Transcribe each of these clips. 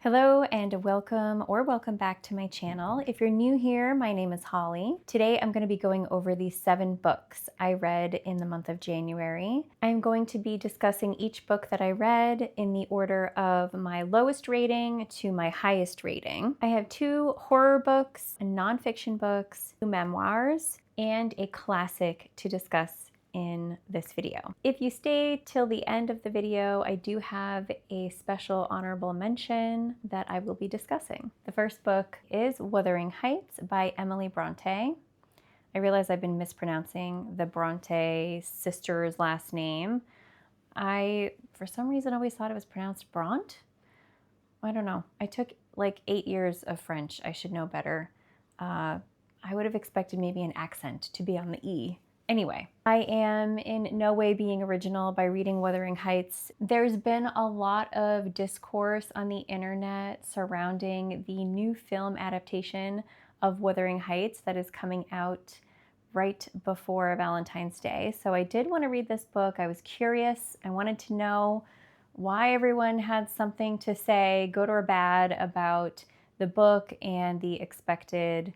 Hello and welcome back to my channel. If you're new here, my name is Holly. Today I'm going to be going over the 7 books I read in the month of January. I'm going to be discussing each book that I read in the order of my lowest rating to my highest rating. I have 2 horror books, nonfiction books, 2 memoirs, and a classic to discuss in this video. If you stay till the end of the video, I do have a special honorable mention that I will be discussing. The first book is Wuthering Heights by Emily Bronte. I realize I've been mispronouncing the Bronte sister's last name. I, for some reason, always thought it was pronounced Bronte. I don't know. I took like 8 years of French. I should know better. I would have expected maybe an accent to be on the E. Anyway, I am in no way being original by reading Wuthering Heights. There's been a lot of discourse on the internet surrounding the new film adaptation of Wuthering Heights that is coming out right before Valentine's Day. So I did want to read this book. I was curious. I wanted to know why everyone had something to say, good or bad, about the book and the expected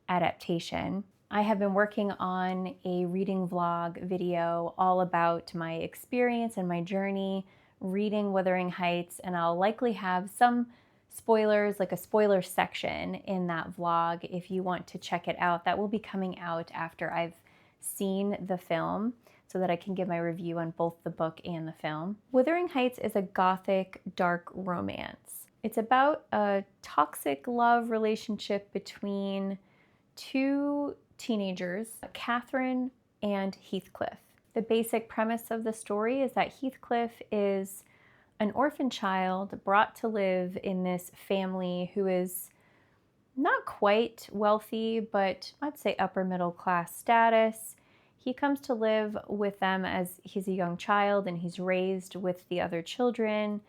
adaptation. I have been working on a reading vlog video all about my experience and my journey reading Wuthering Heights, and I'll likely have some spoilers, like a spoiler section in that vlog if you want to check it out. That will be coming out after I've seen the film so that I can give my review on both the book and the film. Wuthering Heights is a gothic dark romance. It's about a toxic love relationship between 2 teenagers, Catherine and Heathcliff. The basic premise of the story is that Heathcliff is an orphan child brought to live in this family who is not quite wealthy, but I'd say upper middle class status. He comes to live with them as he's a young child, and he's raised with the other children.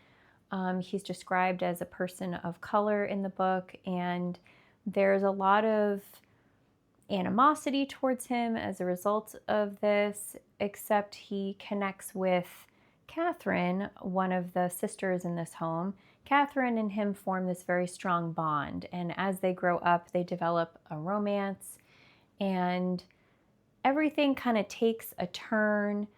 He's described as a person of color in the book, and there's a lot of animosity towards him as a result of this, except he connects with Catherine, one of the sisters in this home. Catherine and him form this very strong bond, and as they grow up, they develop a romance, and everything kind of takes a turn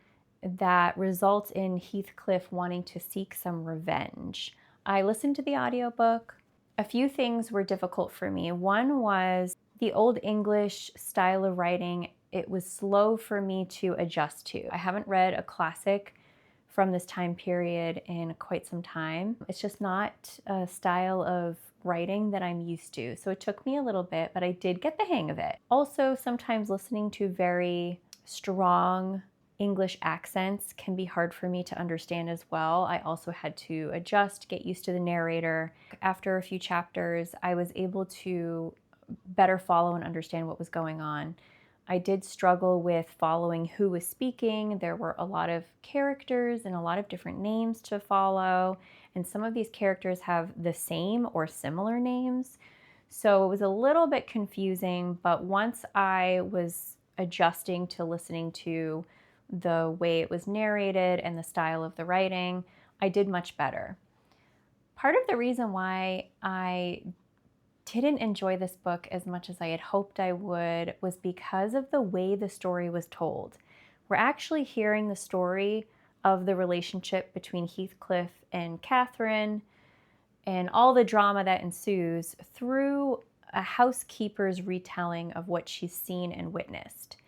that results in Heathcliff wanting to seek some revenge. I listened to the audiobook. A few things were difficult for me. One was the Old English style of writing. It was slow for me to adjust to. I haven't read a classic from this time period in quite some time. It's just not a style of writing that I'm used to. So it took me a little bit, but I did get the hang of it. Also, sometimes listening to very strong English accents can be hard for me to understand as well. I also had to adjust, get used to the narrator. After a few chapters, I was able to better follow and understand what was going on. I did struggle with following who was speaking. There were a lot of characters and a lot of different names to follow, and some of these characters have the same or similar names. So it was a little bit confusing, but once I was adjusting to listening to the way it was narrated and the style of the writing, I did much better. Part of the reason why I didn't enjoy this book as much as I had hoped I would was because of the way the story was told. We're actually hearing the story of the relationship between Heathcliff and Catherine and all the drama that ensues through a housekeeper's retelling of what she's seen and witnessed.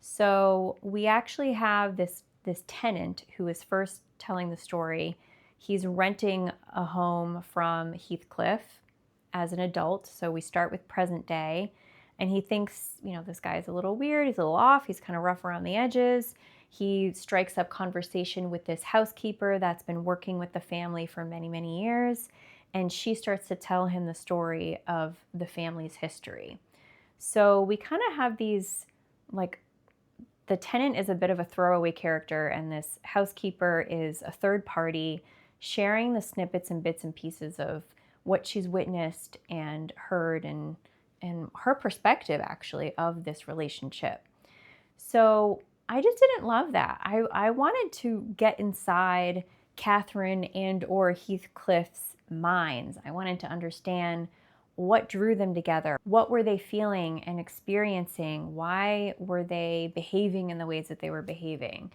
So we actually have this tenant who is first telling the story. He's renting a home from Heathcliff as an adult, so we start with present day, and he thinks, this guy's a little weird, he's a little off, he's kind of rough around the edges. He strikes up conversation with this housekeeper that's been working with the family for many, many years, and she starts to tell him the story of the family's history. So we kind of have these, like, the tenant is a bit of a throwaway character, and this housekeeper is a third party sharing the snippets and bits and pieces of what she's witnessed and heard and her perspective, actually, of this relationship. So I just didn't love that. I wanted to get inside Catherine and or Heathcliff's minds. I wanted to understand what drew them together. What were they feeling and experiencing? Why were they behaving in the ways that they were behaving?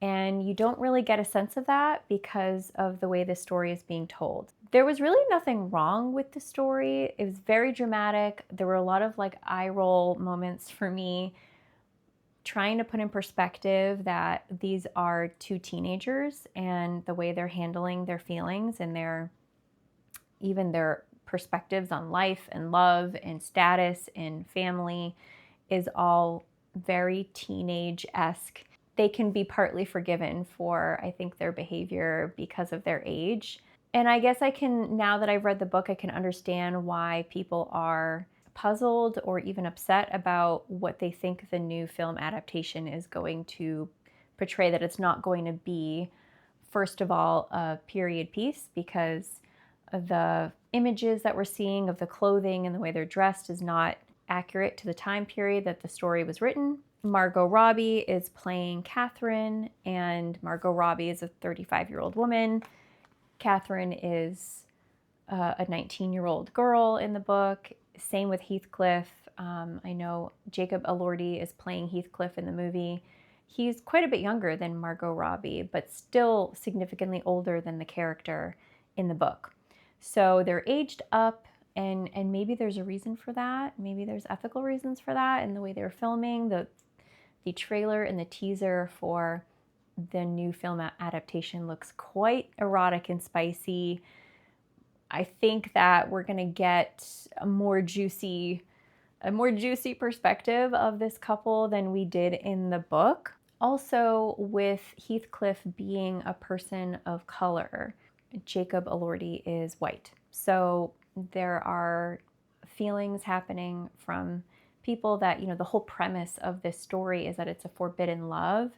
And you don't really get a sense of that because of the way the story is being told. There was really nothing wrong with the story. It was very dramatic. There were a lot of like eye roll moments for me, trying to put in perspective that these are two teenagers and the way they're handling their feelings and even their perspectives on life and love and status and family is all very teenage-esque. They can be partly forgiven for, I think, their behavior because of their age. And I guess now that I've read the book, I can understand why people are puzzled or even upset about what they think the new film adaptation is going to portray, that it's not going to be, first of all, a period piece, because of the images that we're seeing of the clothing and the way they're dressed is not accurate to the time period that the story was written. Margot Robbie is playing Catherine, and Margot Robbie is a 35-year-old woman. Catherine is a 19-year-old girl in the book. Same with Heathcliff. I know Jacob Elordi is playing Heathcliff in the movie. He's quite a bit younger than Margot Robbie, but still significantly older than the character in the book. So they're aged up, and maybe there's a reason for that. Maybe there's ethical reasons for that in the way they're filming. The trailer and the teaser for the new film adaptation looks quite erotic and spicy. I think that we're going to get a more juicy perspective of this couple than we did in the book. Also, with Heathcliff being a person of color, Jacob Elordi is white. So there are feelings happening from people that, the whole premise of this story is that it's a forbidden love.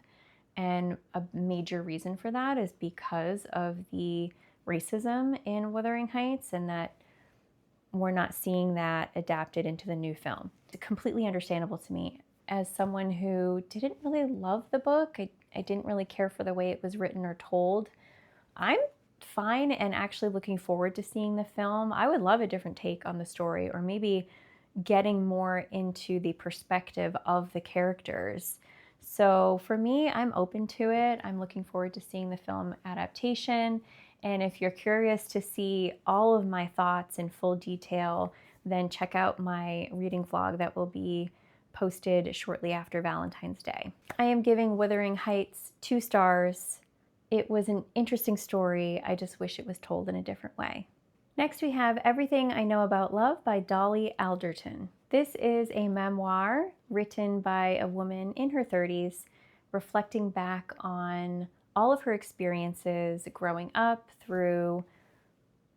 And a major reason for that is because of the racism in Wuthering Heights, and that we're not seeing that adapted into the new film. It's completely understandable to me. As someone who didn't really love the book, I didn't really care for the way it was written or told. I'm fine and actually looking forward to seeing the film. I would love a different take on the story, or maybe getting more into the perspective of the characters. So for me, I'm open to it. I'm looking forward to seeing the film adaptation. And if you're curious to see all of my thoughts in full detail, then check out my reading vlog that will be posted shortly after Valentine's Day. I am giving Wuthering Heights 2 stars. It was an interesting story. I just wish it was told in a different way. Next, we have Everything I Know About Love by Dolly Alderton. This is a memoir written by a woman in her 30s, reflecting back on all of her experiences growing up through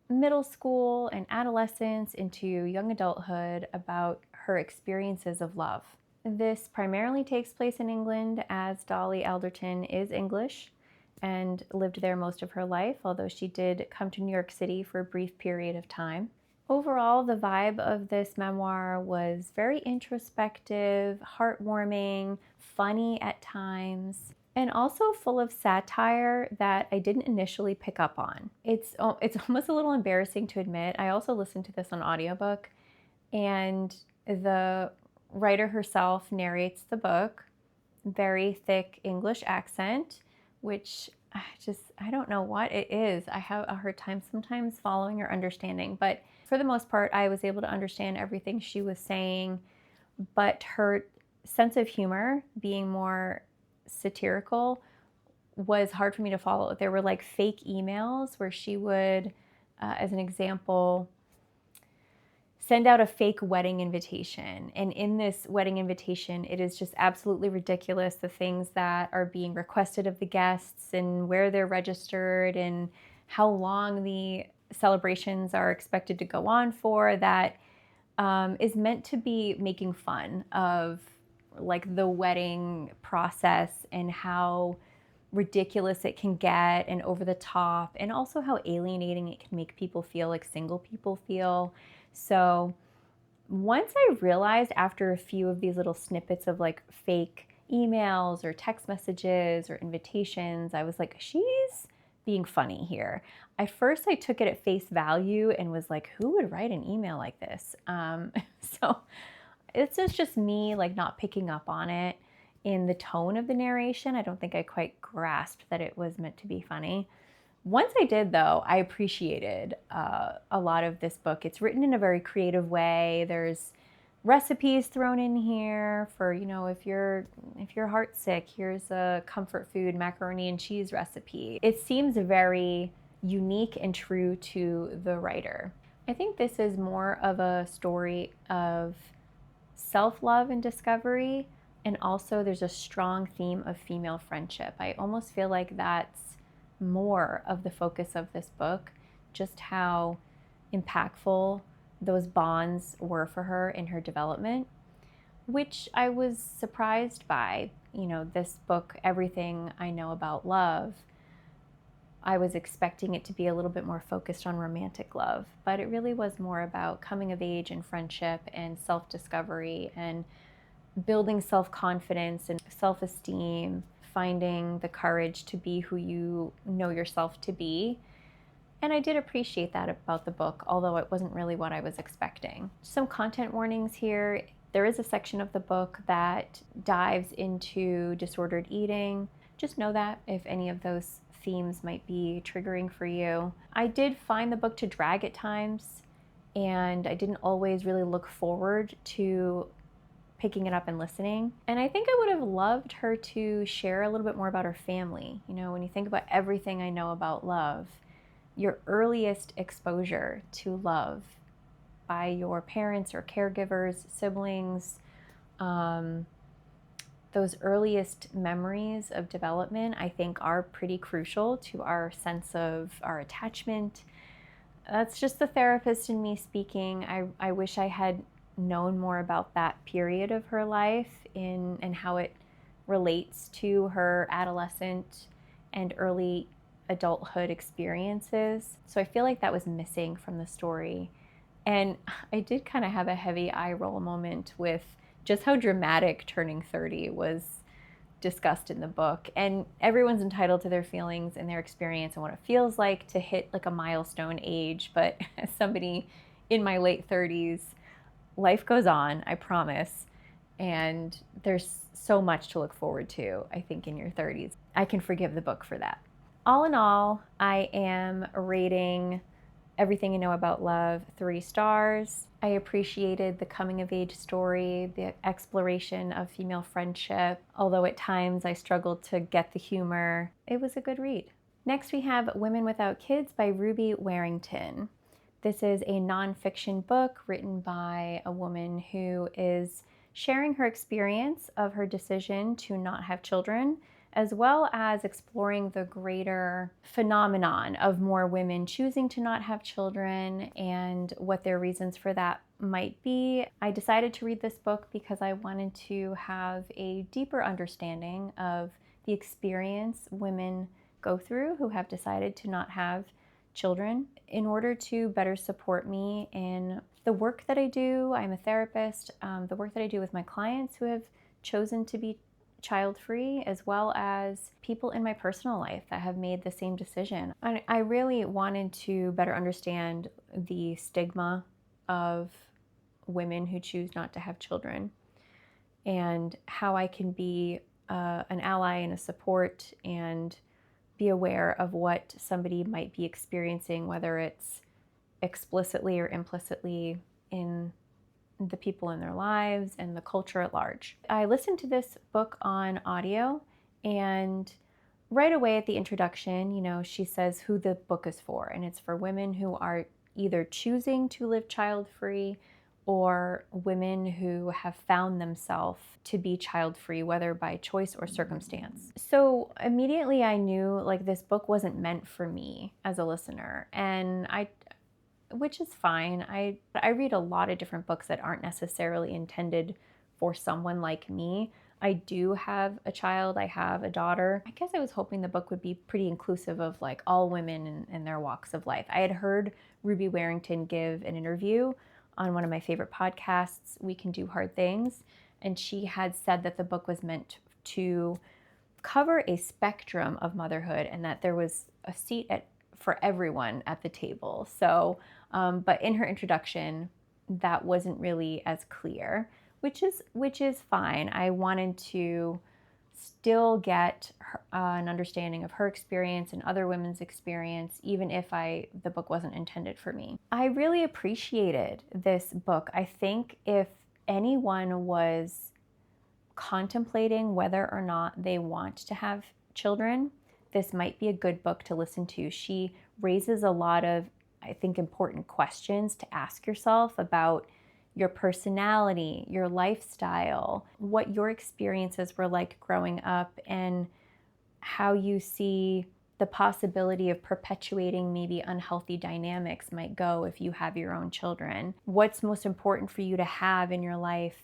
middle school and adolescence into young adulthood, about her experiences of love. This primarily takes place in England, as Dolly Alderton is English and lived there most of her life, although she did come to New York City for a brief period of time. Overall, the vibe of this memoir was very introspective, heartwarming, funny at times, and also full of satire that I didn't initially pick up on. It's almost a little embarrassing to admit. I also listened to this on audiobook, and the writer herself narrates the book, very thick English accent, which I don't know what it is. I have a hard time sometimes following or understanding, but for the most part, I was able to understand everything she was saying, but her sense of humor, being more satirical, was hard for me to follow. There were like fake emails where she would, as an example, send out a fake wedding invitation. And in this wedding invitation, it is just absolutely ridiculous, the things that are being requested of the guests and where they're registered and how long the celebrations are expected to go on for, that is meant to be making fun of like the wedding process and how ridiculous it can get and over the top, and also how alienating it can make people feel, like single people feel. So once I realized after a few of these little snippets of like fake emails or text messages or invitations, I was like, she's being funny here. At first I took it at face value and was like, who would write an email like this? So it's just me like not picking up on it in the tone of the narration. I don't think I quite grasped that it was meant to be funny. Once I did, though, I appreciated a lot of this book. It's written in a very creative way. There's recipes thrown in here for, if your heart's sick, here's a comfort food macaroni and cheese recipe. It seems very unique and true to the writer. I think this is more of a story of self-love and discovery, and also there's a strong theme of female friendship. I almost feel like that's more of the focus of this book, just how impactful those bonds were for her in her development, which I was surprised by. This book, Everything I Know About Love, I was expecting it to be a little bit more focused on romantic love, but it really was more about coming of age and friendship and self-discovery and building self-confidence and self-esteem, finding the courage to be who you know yourself to be. And I did appreciate that about the book, although it wasn't really what I was expecting. Some content warnings here. There is a section of the book that dives into disordered eating. Just know that if any of those themes might be triggering for you. I did find the book to drag at times, and I didn't always really look forward to picking it up and listening. And I think I would have loved her to share a little bit more about her family. When you think about Everything I Know About Love, your earliest exposure to love by your parents or caregivers, siblings, those earliest memories of development, I think, are pretty crucial to our sense of our attachment. That's just the therapist in me speaking. I wish I had known more about that period of her life and how it relates to her adolescent and early adulthood experiences. So I feel like that was missing from the story. And I did kind of have a heavy eye roll moment with just how dramatic turning 30 was discussed in the book. And everyone's entitled to their feelings and their experience and what it feels like to hit like a milestone age. But as somebody in my late 30s, life goes on, I promise. And there's so much to look forward to, I think, in your 30s. I can forgive the book for that. All in all, I am rating Everything You Know About Love 3 stars. I appreciated the coming of age story, the exploration of female friendship, although at times I struggled to get the humor. It was a good read. Next we have Women Without Kids by Ruby Warrington. This is a nonfiction book written by a woman who is sharing her experience of her decision to not have children, as well as exploring the greater phenomenon of more women choosing to not have children and what their reasons for that might be. I decided to read this book because I wanted to have a deeper understanding of the experience women go through who have decided to not have children in order to better support me in the work that I do. I'm a therapist, the work that I do with my clients who have chosen to be child-free, as well as people in my personal life that have made the same decision. I really wanted to better understand the stigma of women who choose not to have children and how I can be an ally and a support and be aware of what somebody might be experiencing, whether it's explicitly or implicitly in the people in their lives and the culture at large. I listened to this book on audio, and right away at the introduction, she says who the book is for, and it's for women who are either choosing to live child-free or women who have found themselves to be child-free, whether by choice or circumstance. So immediately I knew like this book wasn't meant for me as a listener, and which is fine. I read a lot of different books that aren't necessarily intended for someone like me. I do have a child. I have a daughter. I guess I was hoping the book would be pretty inclusive of like all women in their walks of life. I had heard Ruby Warrington give an interview on one of my favorite podcasts, We Can Do Hard Things, and she had said that the book was meant to cover a spectrum of motherhood and that there was a seat for everyone at the table. So, but in her introduction, that wasn't really as clear, which is fine. I wanted to still get an understanding of her experience and other women's experience, even if the book wasn't intended for me. I really appreciated this book. I think if anyone was contemplating whether or not they want to have children, this might be a good book to listen to. She raises a lot of, I think, important questions to ask yourself about your personality, your lifestyle, what your experiences were like growing up, and how you see the possibility of perpetuating maybe unhealthy dynamics might go if you have your own children. What's most important for you to have in your life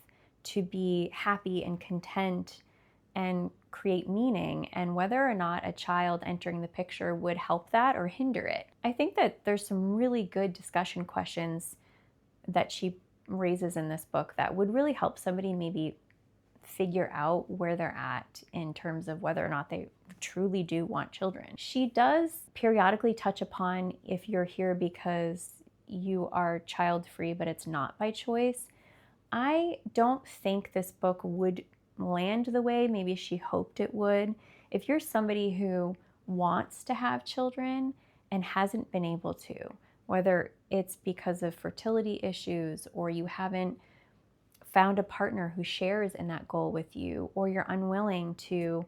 to be happy and content and create meaning, and whether or not a child entering the picture would help that or hinder it. I think that there's some really good discussion questions that she raises in this book that would really help somebody maybe figure out where they're at in terms of whether or not they truly do want children. She does periodically touch upon if you're here because you are child-free, but it's not by choice. I don't think this book would land the way maybe she hoped it would. If you're somebody who wants to have children and hasn't been able to, whether it's because of fertility issues or you haven't found a partner who shares in that goal with you, or you're unwilling to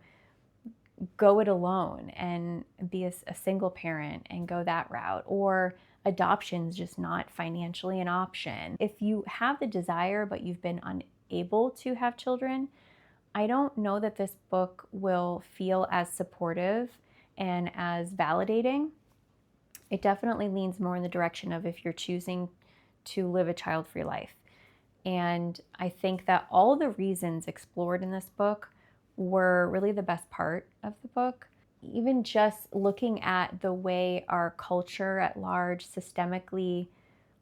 go it alone and be a single parent and go that route, or adoption's just not financially an option. If you have the desire but you've been unable to have children, I don't know that this book will feel as supportive and as validating. It definitely leans more in the direction of if you're choosing to live a child-free life. And I think that all the reasons explored in this book were really the best part of the book. Even just looking at the way our culture at large systemically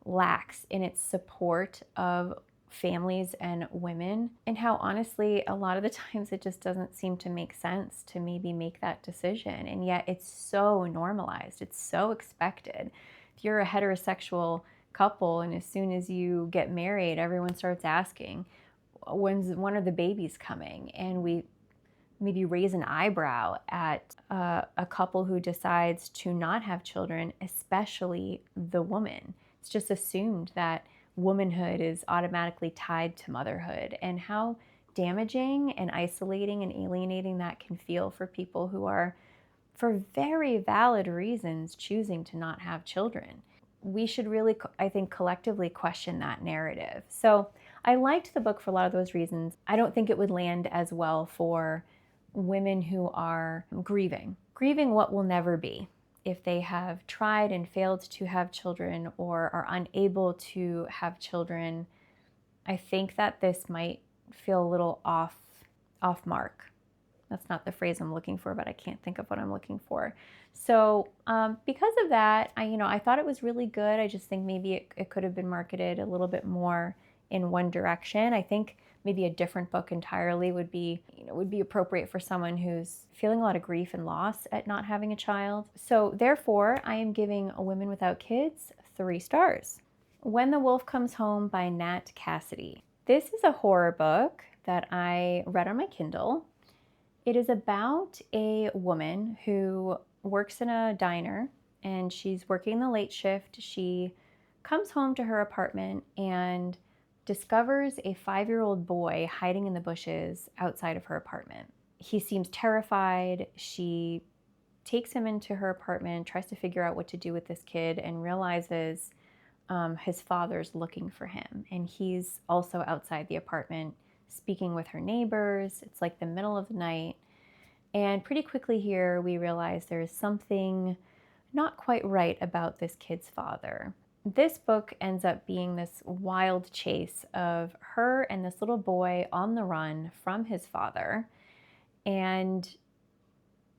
lacks in its support of families and women, and how honestly a lot of the times it just doesn't seem to make sense to maybe make that decision, and yet it's so normalized, it's so expected. If you're a heterosexual couple and as soon as you get married, everyone starts asking, when are the babies coming? And we maybe raise an eyebrow at a couple who decides to not have children, especially the woman. It's just assumed that womanhood is automatically tied to motherhood, and how damaging and isolating and alienating that can feel for people who are, for very valid reasons, choosing to not have children. We should really, I think, collectively question that narrative. So I liked the book for a lot of those reasons. I don't think it would land as well for women who are grieving what will never be. If they have tried and failed to have children or are unable to have children, I think that this might feel a little off mark. That's not the phrase I'm looking for, but I can't think of what I'm looking for. So because of that, I thought it was really good. I just think maybe it could have been marketed a little bit more in one direction. I think maybe a different book entirely would be appropriate for someone who's feeling a lot of grief and loss at not having a child. So therefore, I am giving A Women Without Kids 3 stars. When the Wolf Comes Home by Nat Cassidy. This is a horror book that I read on my Kindle. It is about a woman who works in a diner and she's working the late shift. She comes home to her apartment and discovers a 5-year-old boy hiding in the bushes outside of her apartment. He seems terrified. She takes him into her apartment, tries to figure out what to do with this kid, and realizes his father's looking for him. And he's also outside the apartment speaking with her neighbors. It's like the middle of the night. And pretty quickly here, we realize there's something not quite right about this kid's father. This book ends up being this wild chase of her and this little boy on the run from his father. And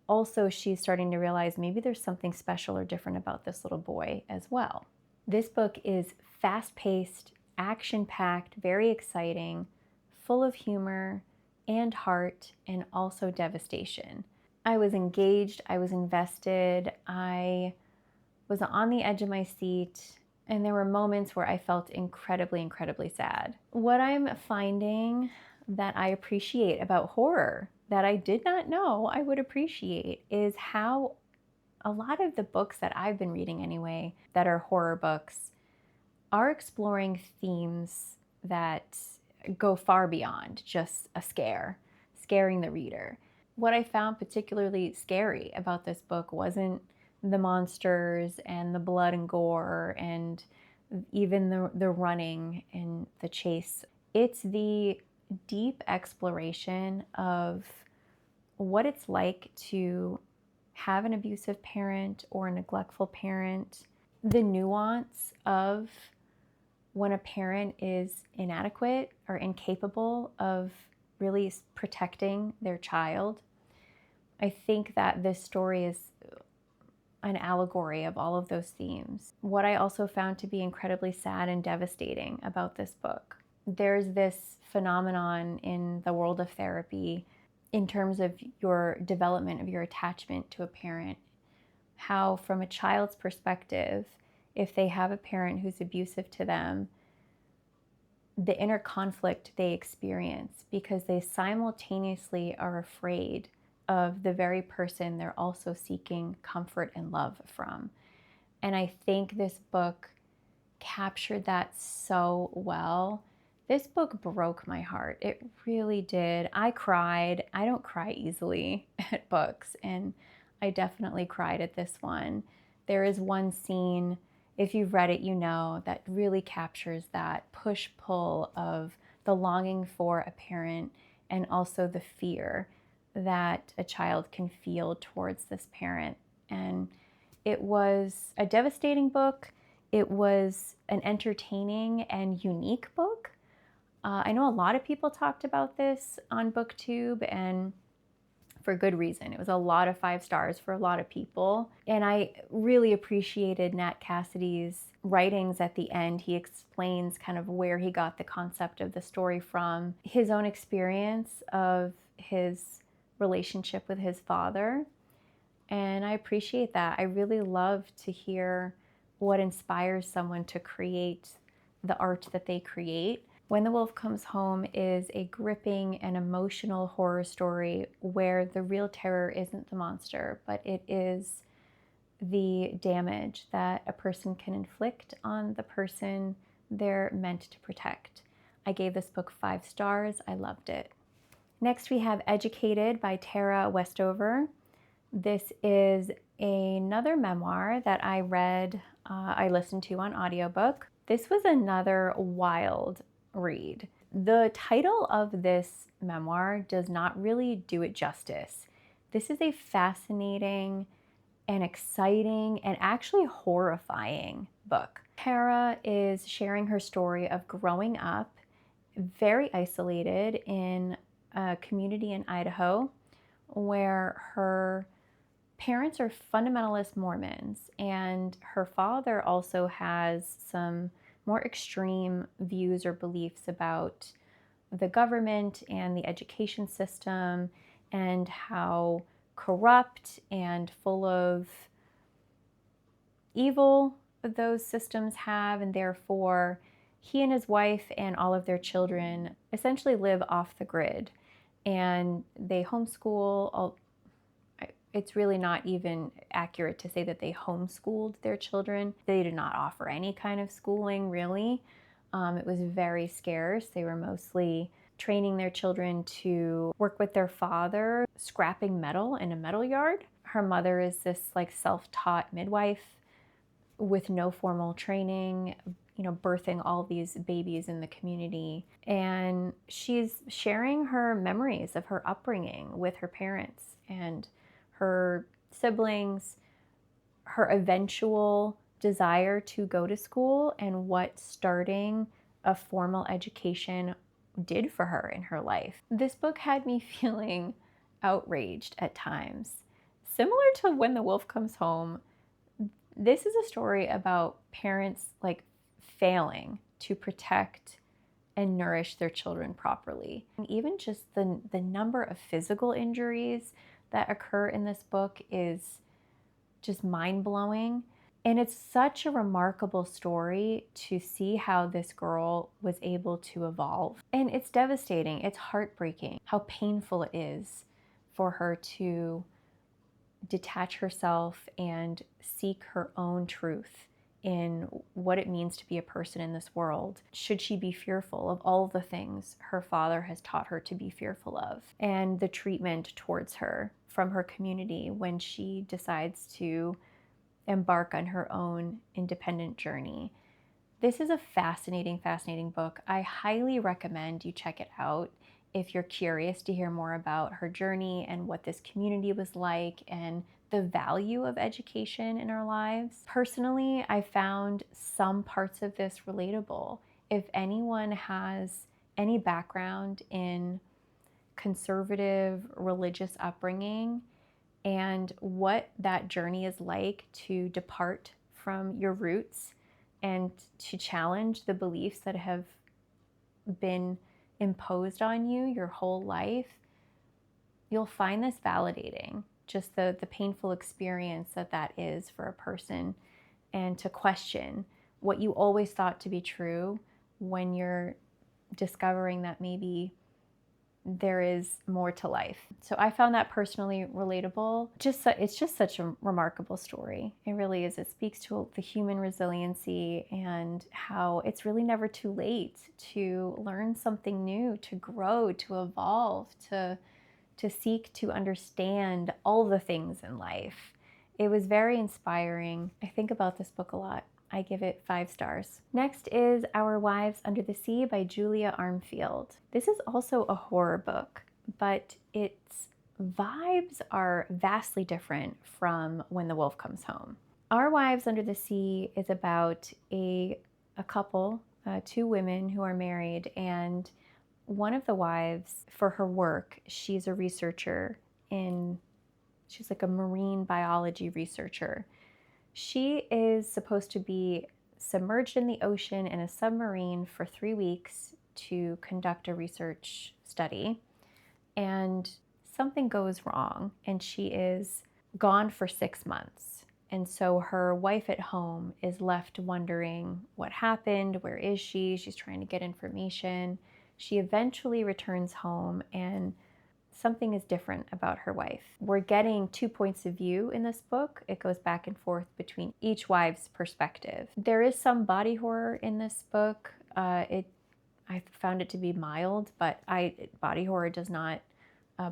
also she's starting to realize maybe there's something special or different about this little boy as well. This book is fast-paced, action-packed, very exciting, full of humor, and heart, and also devastation. I was engaged, I was invested, I was on the edge of my seat, and there were moments where I felt incredibly, incredibly sad. What I'm finding that I appreciate about horror that I did not know I would appreciate is how a lot of the books that I've been reading anyway, that are horror books, are exploring themes that go far beyond just a scare, scaring the reader. What I found particularly scary about this book wasn't the monsters and the blood and gore and even the running and the chase. It's the deep exploration of what it's like to have an abusive parent or a neglectful parent, the nuance of when a parent is inadequate or incapable of really protecting their child. I think that this story is an allegory of all of those themes. What I also found to be incredibly sad and devastating about this book, there's this phenomenon in the world of therapy in terms of your development of your attachment to a parent, how from a child's perspective, if they have a parent who's abusive to them, the inner conflict they experience because they simultaneously are afraid of the very person they're also seeking comfort and love from. And I think this book captured that so well. This book broke my heart. It really did. I cried. I don't cry easily at books, and I definitely cried at this one. There is one scene, if you've read it, you know, that really captures that push-pull of the longing for a parent and also the fear that a child can feel towards this parent. And it was a devastating book. It was an entertaining and unique book. I know a lot of people talked about this on BookTube, and for good reason. It was a lot of 5 stars for a lot of people. And I really appreciated Nat Cassidy's writings at the end. He explains kind of where he got the concept of the story from, his own experience of his relationship with his father. And I appreciate that. I really love to hear what inspires someone to create the art that they create. When the Wolf Comes Home is a gripping and emotional horror story where the real terror isn't the monster, but it is the damage that a person can inflict on the person they're meant to protect. I gave this book 5 stars. I loved it. Next we have Educated by Tara Westover. This is another memoir that I read, I listened to on audiobook. This was another wild read. The title of this memoir does not really do it justice. This is a fascinating and exciting and actually horrifying book. Tara is sharing her story of growing up very isolated in a community in Idaho where her parents are fundamentalist Mormons, and her father also has some more extreme views or beliefs about the government and the education system and how corrupt and full of evil those systems have, and therefore he and his wife and all of their children essentially live off the grid, and they homeschool. It's really not even accurate to say that they homeschooled their children. They did not offer any kind of schooling, really. It was very scarce. They were mostly training their children to work with their father, scrapping metal in a metal yard. Her mother is this like self-taught midwife with no formal training, you know, birthing all these babies in the community. And she's sharing her memories of her upbringing with her parents and her siblings, her eventual desire to go to school, and what starting a formal education did for her in her life. This book had me feeling outraged at times. Similar to When the Wolf Comes Home, this is a story about parents like failing to protect and nourish their children properly. And even just the number of physical injuries that occur in this book is just mind-blowing. And it's such a remarkable story to see how this girl was able to evolve. And it's devastating, it's heartbreaking how painful it is for her to detach herself and seek her own truth in what it means to be a person in this world. Should she be fearful of all the things her father has taught her to be fearful of, and the treatment towards her from her community when she decides to embark on her own independent journey. This is a fascinating, fascinating book. I highly recommend you check it out if you're curious to hear more about her journey and what this community was like and the value of education in our lives. Personally, I found some parts of this relatable. If anyone has any background in conservative religious upbringing and what that journey is like to depart from your roots and to challenge the beliefs that have been imposed on you your whole life, you'll find this validating, just the painful experience that is for a person, and to question what you always thought to be true when you're discovering that maybe there is more to life. So I found that personally relatable. It's just such a remarkable story. It really is. It speaks to the human resiliency and how it's really never too late to learn something new, to grow, to evolve, to seek to understand all the things in life. It was very inspiring. I think about this book a lot. I give it 5 stars. Next is Our Wives Under the Sea by Julia Armfield. This is also a horror book, but its vibes are vastly different from When the Wolf Comes Home. Our Wives Under the Sea is about a couple, 2 women who are married, and one of the wives, for her work, she's a researcher she's like a marine biology researcher. She is supposed to be submerged in the ocean in a submarine for 3 weeks to conduct a research study, and something goes wrong and she is gone for 6 months. And so her wife at home is left wondering what happened, where is she? She's trying to get information. She eventually returns home and something is different about her wife. We're getting 2 points of view in this book. It goes back and forth between each wife's perspective. There is some body horror in this book. I found it to be mild, but body horror does not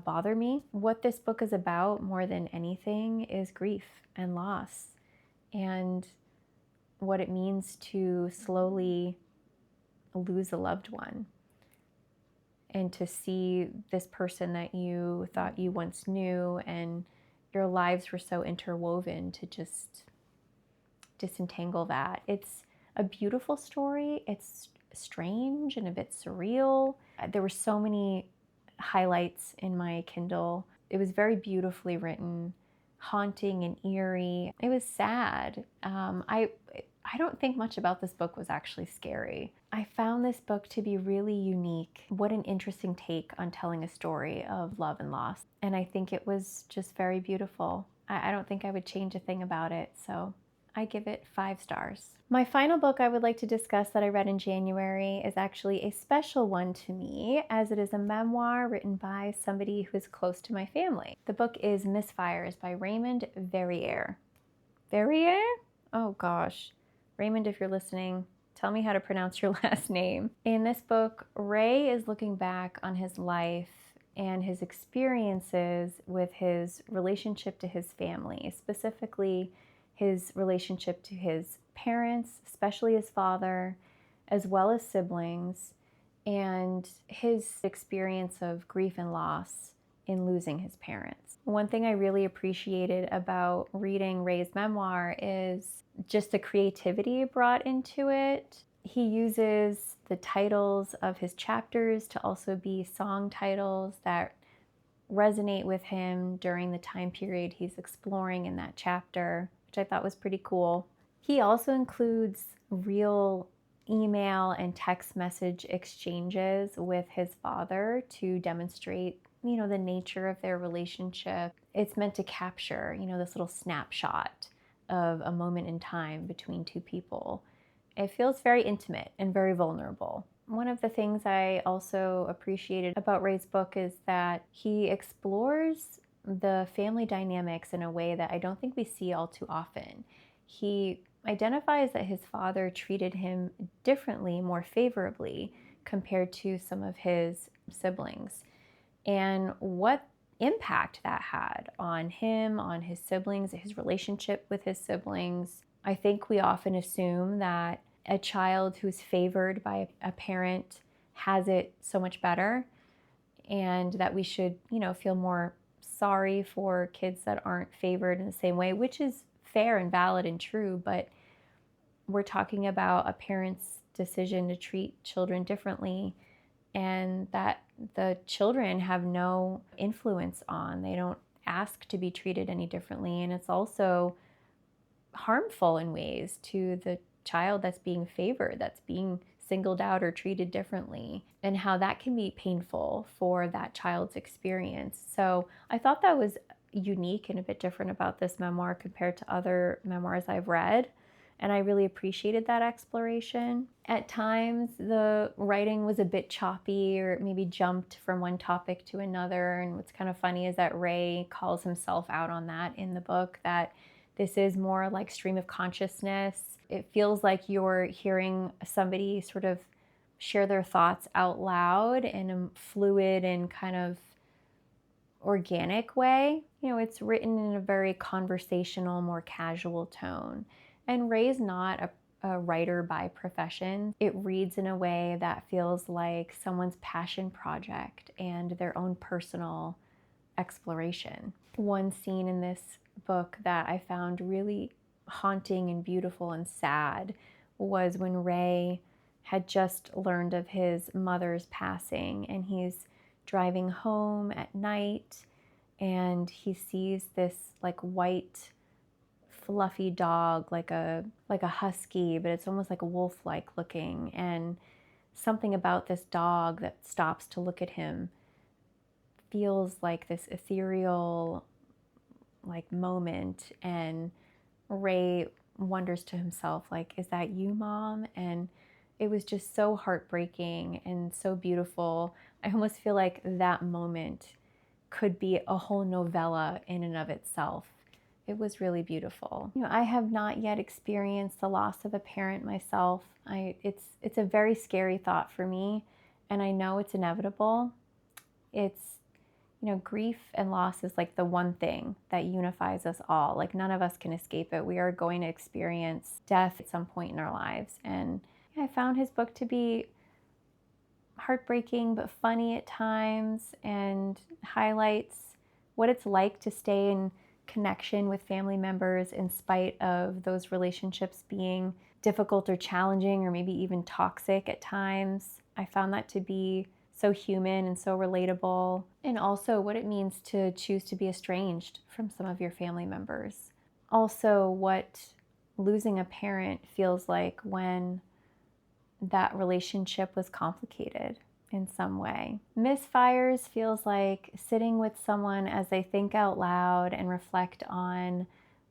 bother me. What this book is about more than anything is grief and loss, and what it means to slowly lose a loved one, and to see this person that you thought you once knew and your lives were so interwoven, to just disentangle that. It's a beautiful story. It's strange and a bit surreal. There were so many highlights in my Kindle. It was very beautifully written, haunting and eerie. It was sad. I don't think much about this book was actually scary. I found this book to be really unique. What an interesting take on telling a story of love and loss. And I think it was just very beautiful. I don't think I would change a thing about it, so I give it 5 stars. My final book I would like to discuss that I read in January is actually a special one to me, as it is a memoir written by somebody who is close to my family. The book is Misfires by Raymond Verrier. Verrier? Oh gosh. Raymond, if you're listening, tell me how to pronounce your last name. In this book, Ray is looking back on his life and his experiences with his relationship to his family, specifically his relationship to his parents, especially his father, as well as siblings, and his experience of grief and loss in losing his parents. One thing I really appreciated about reading Ray's memoir is just the creativity brought into it. He uses the titles of his chapters to also be song titles that resonate with him during the time period he's exploring in that chapter, which I thought was pretty cool. He also includes real email and text message exchanges with his father to demonstrate, the nature of their relationship. It's meant to capture, this little snapshot of a moment in time between two people. It feels very intimate and very vulnerable. One of the things I also appreciated about Ray's book is that he explores the family dynamics in a way that I don't think we see all too often. He identifies that his father treated him differently, more favorably, compared to some of his siblings. And what impact that had on him, on his siblings, his relationship with his siblings. I think we often assume that a child who's favored by a parent has it so much better, and that we should, feel more sorry for kids that aren't favored in the same way, which is fair and valid and true, but we're talking about a parent's decision to treat children differently, and that the children have no influence on. They don't ask to be treated any differently, and it's also harmful in ways to the child that's being favored, that's being singled out or treated differently, and how that can be painful for that child's experience. So I thought that was unique and a bit different about this memoir compared to other memoirs I've read, and I really appreciated that exploration. At times, the writing was a bit choppy or maybe jumped from one topic to another, and what's kind of funny is that Ray calls himself out on that in the book, that this is more like stream of consciousness. It feels like you're hearing somebody sort of share their thoughts out loud in a fluid and kind of organic way. It's written in a very conversational, more casual tone. And Ray's not a writer by profession. It reads in a way that feels like someone's passion project and their own personal exploration. One scene in this book that I found really haunting and beautiful and sad was when Ray had just learned of his mother's passing, and he's driving home at night and he sees this like white fluffy dog, like a husky, but it's almost like a wolf-like looking, and something about this dog that stops to look at him feels like this ethereal like moment. And Ray wonders to himself, like, is that you, Mom? And it was just so heartbreaking and so beautiful. I almost feel like that moment could be a whole novella in and of itself. It was really beautiful. I have not yet experienced the loss of a parent myself. It's a very scary thought for me, and I know it's inevitable. It's grief and loss is like the one thing that unifies us all. Like, none of us can escape it. We are going to experience death at some point in our lives. And I found his book to be heartbreaking but funny at times, and highlights what it's like to stay in connection with family members in spite of those relationships being difficult or challenging or maybe even toxic at times. I found that to be so human and so relatable, and also what it means to choose to be estranged from some of your family members. Also, what losing a parent feels like when that relationship was complicated in some way. Misfires feels like sitting with someone as they think out loud and reflect on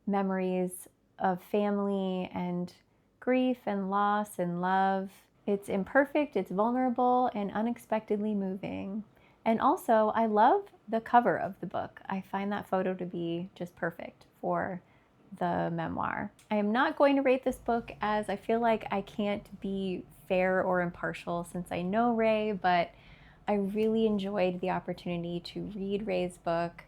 memories of family and grief and loss and love. It's imperfect, it's vulnerable, and unexpectedly moving. And also, I love the cover of the book. I find that photo to be just perfect for the memoir. I am not going to rate this book, as I feel like I can't be fair or impartial since I know Ray, but I really enjoyed the opportunity to read Ray's book,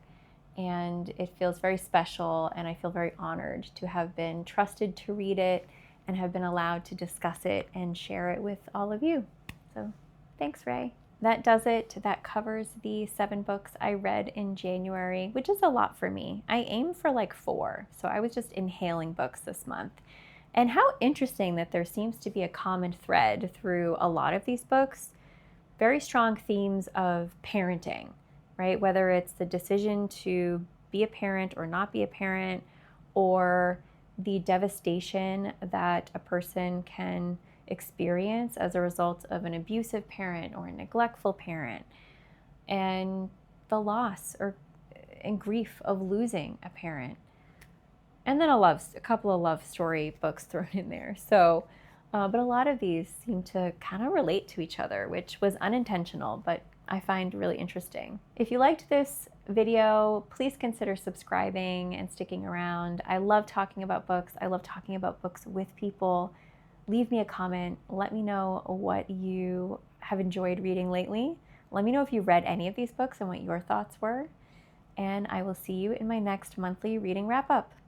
and it feels very special, and I feel very honored to have been trusted to read it and have been allowed to discuss it and share it with all of you. So thanks, Ray. That does it. That covers the 7 books I read in January, which is a lot for me. I aim for like 4, so I was just inhaling books this month. And how interesting that there seems to be a common thread through a lot of these books. Very strong themes of parenting, right? Whether it's the decision to be a parent or not be a parent, or the devastation that a person can experience as a result of an abusive parent or a neglectful parent, and the loss and grief of losing a parent. And then a couple of love story books thrown in there. So, but a lot of these seem to kind of relate to each other, which was unintentional, but I find really interesting. If you liked this video, please consider subscribing and sticking around. I love talking about books. I love talking about books with people. Leave me a comment. Let me know what you have enjoyed reading lately. Let me know if you read any of these books and what your thoughts were. And I will see you in my next monthly reading wrap-up.